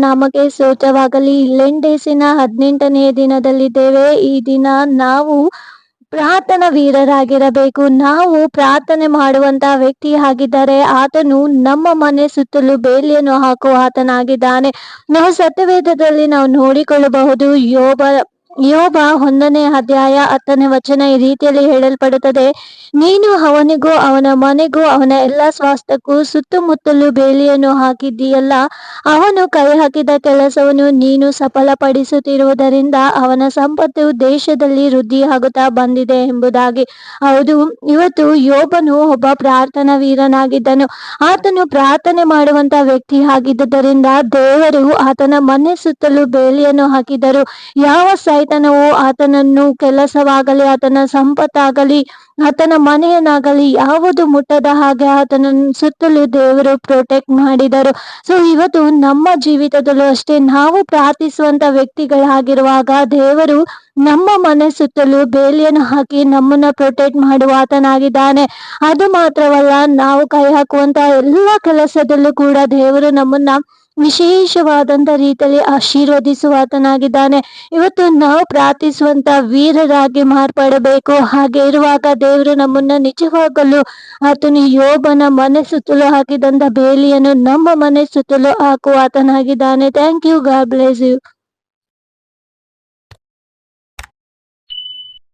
ನಾಮಕ್ಕೆ ಸ್ತೋತ್ರವಾಗಲಿ. ಲೆಂಟ್ ಡೇಸಿನ 18ನೇ ದಿನದಲ್ಲಿದ್ದೇವೆ. ಈ ದಿನ ನಾವು ಪ್ರಾರ್ಥನಾ ವೀರರಾಗಿರಬೇಕು. ನಾವು ಪ್ರಾರ್ಥನೆ ಮಾಡುವಂತ ವ್ಯಕ್ತಿ ಆಗಿದ್ದರೆ ಆತನು ನಮ್ಮ ಮನೆ ಸುತ್ತಲೂ ಬೇಲಿಯನ್ನು ಹಾಕುವ ಆತನಾಗಿದ್ದಾನೆ. ನಾವು ಸತ್ಯವೇದದಲ್ಲಿ ನಾವು ನೋಡಿಕೊಳ್ಳಬಹುದು. ಯೋಬ 1ನೇ ಅಧ್ಯಾಯ 10ನೇ ವಚನ ಈ ರೀತಿಯಲ್ಲಿ ಹೇಳಲ್ಪಡುತ್ತದೆ, ನೀನು ಅವನಿಗೂ ಅವನ ಮನೆಗೂ ಅವನ ಎಲ್ಲ ಸ್ವಾಸ್ಥ್ಯಕ್ಕೂ ಸುತ್ತಮುತ್ತಲೂ ಬೇಲಿಯನ್ನು ಹಾಕಿದ್ದೀಯಲ್ಲ. ಅವನು ಕೈ ಹಾಕಿದ ಕೆಲಸವನ್ನು ನೀನು ಸಫಲಪಡಿಸುತ್ತಿರುವುದರಿಂದ ಅವನ ಸಂಪತ್ತು ದೇಶದಲ್ಲಿ ವೃದ್ಧಿಯಾಗುತ್ತಾ ಬಂದಿದೆ ಎಂಬುದಾಗಿ. ಹೌದು, ಇವತ್ತು ಯೋಬನು ಒಬ್ಬ ಪ್ರಾರ್ಥನಾ ವೀರನಾಗಿದ್ದನು. ಆತನು ಪ್ರಾರ್ಥನೆ ಮಾಡುವಂತ ವ್ಯಕ್ತಿ ಆಗಿದ್ದರಿಂದ ದೇವರು ಆತನ ಮನೆ ಸುತ್ತಲೂ ಬೇಲಿಯನ್ನು ಹಾಕಿದರು. ಯಾವ ಸೈತಾನವು ಆತನನ್ನು ಕೆಲಸವಾಗಲಿ, ಆತನ ಸಂಪತ್ತಾಗಲಿ, ಆತನ ಮನೆಯನ್ನಾಗಲಿ ಯಾವುದು ಮುಟ್ಟದ ಹಾಗೆ ಆತನ ಸುತ್ತಲೂ ದೇವರು ಪ್ರೊಟೆಕ್ಟ್ ಮಾಡಿದರು. ಸೊ ಇವತ್ತು ನಮ್ಮ ಜೀವಿತದಲ್ಲೂ ಅಷ್ಟೇ, ನಾವು ಪ್ರಾರ್ಥಿಸುವಂತ ವ್ಯಕ್ತಿಗಳಾಗಿರುವಾಗ ದೇವರು ನಮ್ಮ ಮನೆ ಸುತ್ತಲೂ ಬೇಲಿಯನ್ನು ಹಾಕಿ ನಮ್ಮನ್ನ ಪ್ರೊಟೆಕ್ಟ್ ಮಾಡುವ ಆತನಾಗಿದ್ದಾನೆ. ಅದು ಮಾತ್ರವಲ್ಲ, ನಾವು ಕೈ ಹಾಕುವಂತ ಎಲ್ಲ ಕೆಲಸದಲ್ಲೂ ಕೂಡ ದೇವರು ನಮ್ಮನ್ನ ವಿಶೇಷವಾದಂತ ರೀತಿಯಲ್ಲಿ ಆಶೀರ್ವದಿಸುವ ಆತನಾಗಿದ್ದಾನೆ. ಇವತ್ತು ನಾವು ಪ್ರಾರ್ಥಿಸುವಂತ ವೀರರಾಗಿ ಮಾರ್ಪಡಬೇಕು. ಹಾಗೆ ಇರುವಾಗ ದೇವರು ನಮ್ಮನ್ನ ನಿಜವಾಗಲು ಆತನು ಯೋಬನ ಮನೆ ಸುತ್ತಲೂ ಹಾಕಿದಂತ ಬೇಲಿಯನ್ನು ನಮ್ಮ ಮನೆ ಸುತ್ತಲೂ ಹಾಕುವ ಆತನಾಗಿದ್ದಾನೆ. Thank you. God bless you.